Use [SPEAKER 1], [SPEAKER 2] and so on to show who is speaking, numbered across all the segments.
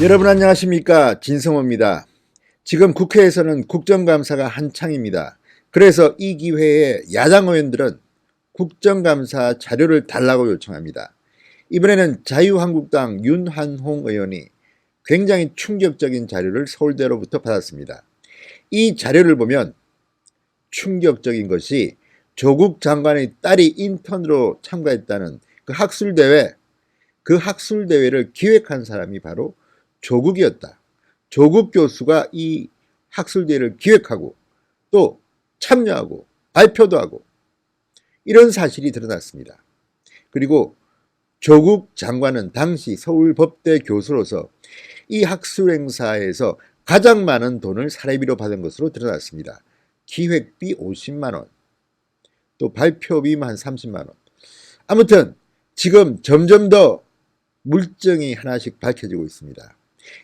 [SPEAKER 1] 여러분 안녕하십니까, 진성호입니다. 지금 국회에서는 국정감사가 한창입니다. 그래서 이 기회에 야당 의원들은 국정감사 자료를 달라고 요청합니다. 이번에는 자유한국당 윤한홍 의원이 굉장히 충격적인 자료를 서울대로부터 받았습니다. 이 자료를 보면 충격적인 것이 조국 장관의 딸이 인턴으로 참가했다는 그 학술대회를 기획한 사람이 바로 조국이었다. 조국 교수가 이 학술대회를 기획하고 또 참여하고 발표도 하고 이런 사실이 드러났습니다. 그리고 조국 장관은 당시 서울법대 교수로서 이 학술행사에서 가장 많은 돈을 사례비로 받은 것으로 드러났습니다. 기획비 50만 원, 또 발표비만 한 30만 원. 아무튼 지금 점점 더 물증이 하나씩 밝혀지고 있습니다.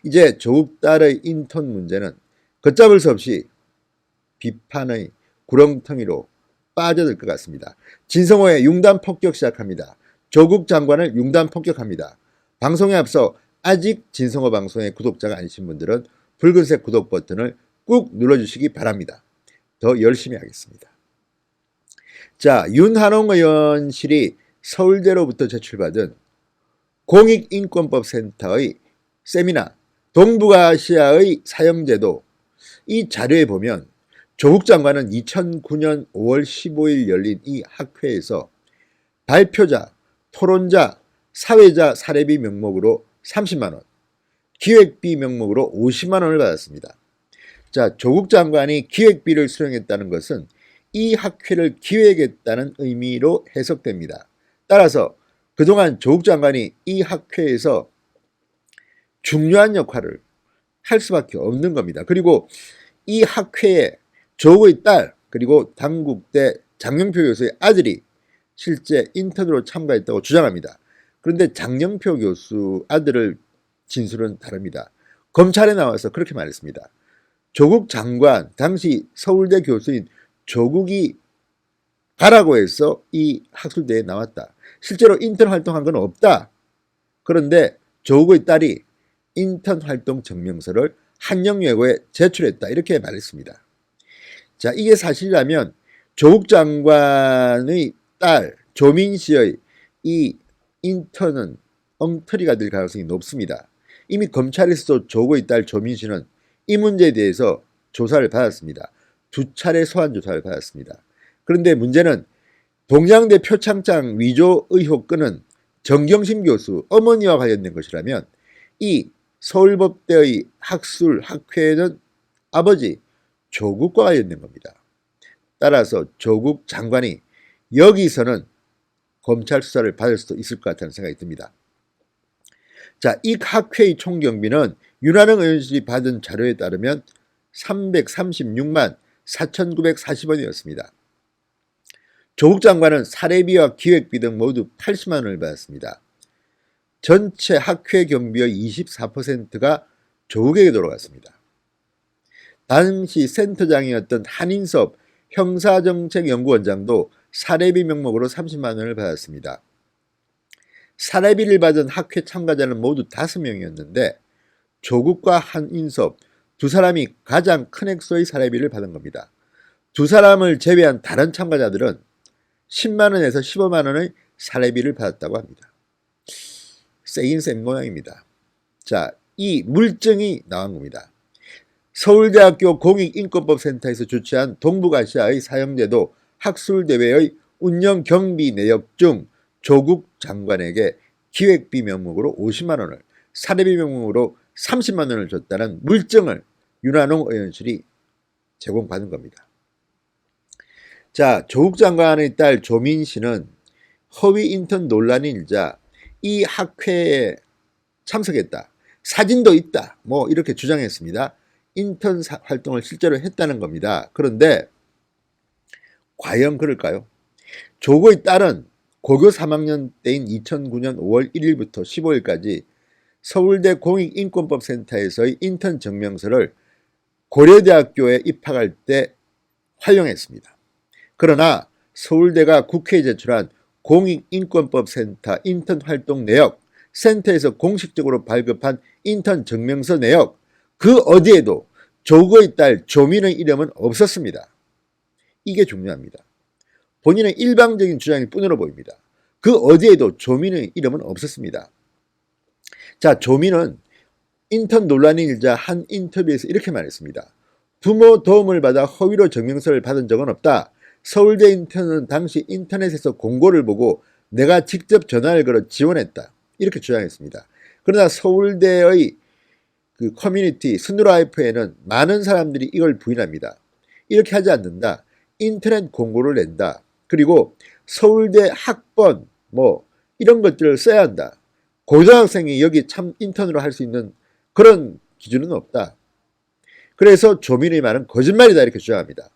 [SPEAKER 1] 이제 조국 딸의 인턴 문제는 걷잡을 수 없이 비판의 구렁텅이로 빠져들 것 같습니다. 진성호의 융단 폭격 시작합니다. 조국 장관을 융단 폭격합니다. 방송에 앞서 아직 진성호 방송의 구독자가 아니신 분들은 붉은색 구독 버튼을 꾹 눌러주시기 바랍니다. 더 열심히 하겠습니다. 자, 윤한홍 의원실이 서울대로부터 제출받은 공익인권법센터의 세미나 동북아시아의 사형제도, 이 자료에 보면 조국 장관은 2009년 5월 15일 열린 이 학회에서 발표자, 토론자, 사회자 사례비 명목으로 30만 원, 기획비 명목으로 50만 원을 받았습니다. 자, 조국 장관이 기획비를 수령했다는 것은 이 학회를 기획했다는 의미로 해석됩니다. 따라서 그동안 조국 장관이 이 학회에서 중요한 역할을 할 수밖에 없는 겁니다. 그리고 이 학회에 조국의 딸, 그리고 당국대 장영표 교수의 아들이 실제 인턴으로 참가했다고 주장합니다. 그런데 장영표 교수 아들의 진술은 다릅니다. 검찰에 나와서 그렇게 말했습니다. 조국 장관, 당시 서울대 교수인 조국이 가라고 해서 이 학술대회에 나왔다. 실제로 인턴 활동한 건 없다. 그런데 조국의 딸이 인턴 활동 증명서를 한영외고에 제출했다. 이렇게 말했습니다. 자, 이게 사실이라면 조국 장관의 딸 조민 씨의 이 인턴은 엉터리가 될 가능성이 높습니다. 이미 검찰에서도 조국의 딸 조민 씨는 이 문제에 대해서 조사를 받았습니다. 2차례 소환 조사를 받았습니다. 그런데 문제는 동양대 표창장 위조 의혹 건은 정경심 교수 어머니와 관련된 것이라면 이 서울법대의 학회는 아버지 조국과 관련된 겁니다. 따라서 조국 장관이 여기서는 검찰 수사를 받을 수도 있을 것 같다는 생각이 듭니다. 자, 이 학회의 총 경비는 윤한홍 의원실이 받은 자료에 따르면 336만 4,940원이었습니다. 조국 장관은 사례비와 기획비 등 모두 80만 원을 받았습니다. 전체 학회 경비의 24%가 조국에게 돌아갔습니다. 당시 센터장이었던 한인섭 형사정책연구원장도 사례비 명목으로 30만 원을 받았습니다. 사례비를 받은 학회 참가자는 모두 5명이었는데 조국과 한인섭 두 사람이 가장 큰 액수의 사례비를 받은 겁니다. 두 사람을 제외한 다른 참가자들은 10만 원에서 15만 원의 사례비를 받았다고 합니다. 세긴 센 모양입니다. 자, 이 물증이 나온 겁니다. 서울대학교 공익인권법센터에서 주최한 동북아시아의 사형제도 학술대회의 운영 경비 내역 중 조국 장관에게 기획비 명목으로 50만 원을, 사례비 명목으로 30만 원을 줬다는 물증을 윤한홍 의원실이 제공받은 겁니다. 자, 조국 장관의 딸 조민 씨는 허위 인턴 논란이 일자 이 학회에 참석했다, 사진도 있다, 뭐 이렇게 주장했습니다. 인턴 활동을 실제로 했다는 겁니다. 그런데 과연 그럴까요? 조국의 딸은 고교 3학년 때인 2009년 5월 1일부터 15일까지 서울대 공익인권법센터에서의 인턴 증명서를 고려대학교에 입학할 때 활용했습니다. 그러나 서울대가 국회에 제출한 공익인권법센터 인턴 활동 내역 센터에서 공식적으로 발급한 인턴 증명서 내역 그 어디에도 조국의 딸 조민의 이름은 없었습니다. 이게 중요합니다. 본인의 일방적인 주장일 뿐으로 보입니다. 그 어디에도 조민의 이름은 없었습니다. 자, 조민은 인턴 논란이 일자 한 인터뷰에서 이렇게 말했습니다. 부모 도움을 받아 허위로 증명서를 받은 적은 없다. 서울대 인턴은 당시 인터넷에서 공고를 보고 내가 직접 전화를 걸어 지원했다. 이렇게 주장했습니다. 그러나 서울대의 그 커뮤니티 스누라이프에는 많은 사람들이 이걸 부인합니다. 이렇게 하지 않는다. 인터넷 공고를 낸다. 그리고 서울대 학번 이런 것들을 써야 한다. 고등학생이 여기 참 인턴으로 할 수 있는 그런 기준은 없다. 그래서 조민의 말은 거짓말이다 이렇게 주장합니다.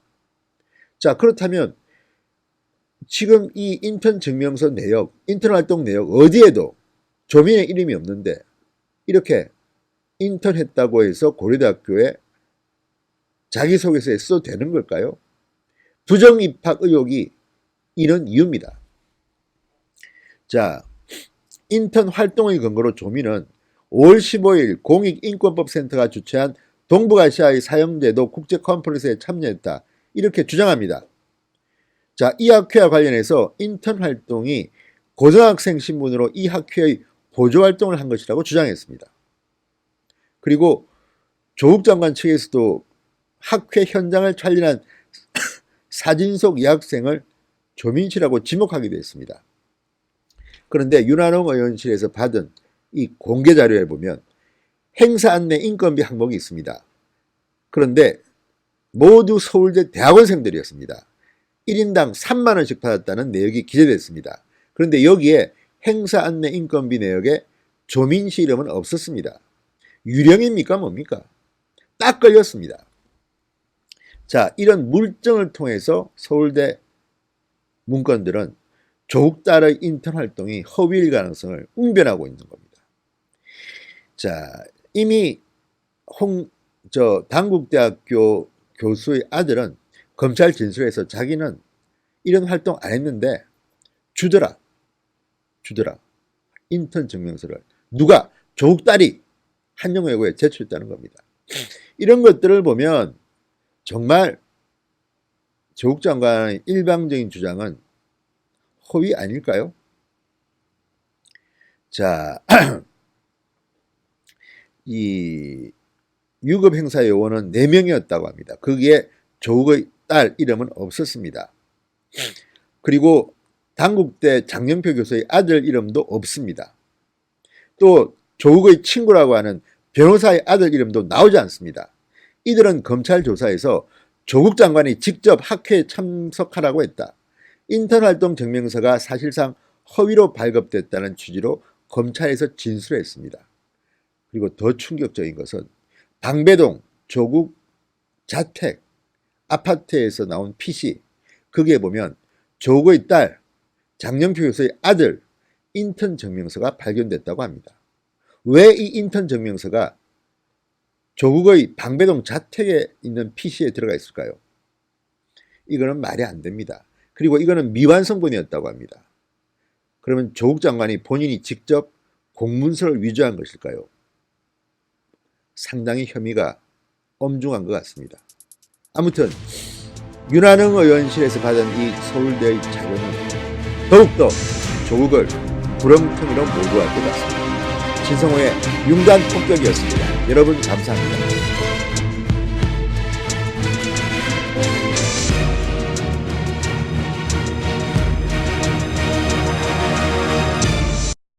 [SPEAKER 1] 자, 그렇다면 지금 이 인턴 증명서 내역, 인턴 활동 내역 어디에도 조민의 이름이 없는데 이렇게 인턴 했다고 해서 고려대학교에 자기소개서에 써도 되는 걸까요? 부정입학 의혹이 이런 이유입니다. 자, 인턴 활동의 근거로 조민은 5월 15일 공익인권법센터가 주최한 동북아시아의 사형제도 국제 컨퍼런스에 참여했다. 이렇게 주장합니다. 자, 이 학회와 관련해서 인턴 활동이 고등학생 신분으로 이 학회의 보조활동을 한 것이라고 주장했습니다. 그리고 조국 장관 측에서도 학회 현장을 촬영한 사진 속 이 학생을 조민 씨라고 지목하기도 했습니다. 그런데 윤한홍 의원실에서 받은 이 공개 자료에 보면 행사 안내 인건비 항목이 있습니다. 그런데 모두 서울대 대학원생들이었습니다. 1인당 3만 원씩 받았다는 내역이 기재됐습니다. 그런데 여기에 행사 안내 인건비 내역에 조민 씨 이름은 없었습니다. 유령입니까 뭡니까? 딱 걸렸습니다. 자, 이런 물증을 통해서 서울대 문건들은 조국 딸의 인턴 활동이 허위일 가능성을 웅변하고 있는 겁니다. 자, 이미 단국대학교 교수의 아들은 검찰 진술에서 자기는 이런 활동 안 했는데 주더라. 인턴 증명서를. 누가? 조국 딸이 한영외고에 제출했다는 겁니다. 이런 것들을 보면 정말 조국 장관의 일방적인 주장은 허위 아닐까요? 자, 이 유급 행사 요원은 4명이었다고 합니다. 거기에 조국의 딸 이름은 없었습니다. 그리고 단국대 장영표 교수의 아들 이름도 없습니다. 또 조국의 친구라고 하는 변호사의 아들 이름도 나오지 않습니다. 이들은 검찰 조사에서 조국 장관이 직접 학회에 참석하라고 했다. 인턴 활동 증명서가 사실상 허위로 발급됐다는 취지로 검찰에서 진술했습니다. 그리고 더 충격적인 것은 방배동 조국 자택 아파트에서 나온 PC, 거기에 보면 조국의 딸 장영표 교수의 아들 인턴 증명서가 발견됐다고 합니다. 왜 이 인턴 증명서가 조국의 방배동 자택에 있는 PC에 들어가 있을까요? 이거는 말이 안 됩니다. 그리고 이거는 미완성본이었다고 합니다. 그러면 조국 장관이 본인이 직접 공문서를 위조한 것일까요? 상당히 혐의가 엄중한 것 같습니다. 아무튼 윤한홍 의원실에서 받은 이 서울대의 자료는 더욱더 조국을 구렁텅이로 몰고 갈 것 같습니다. 신성호의 융단 폭격이었습니다. 여러분 감사합니다.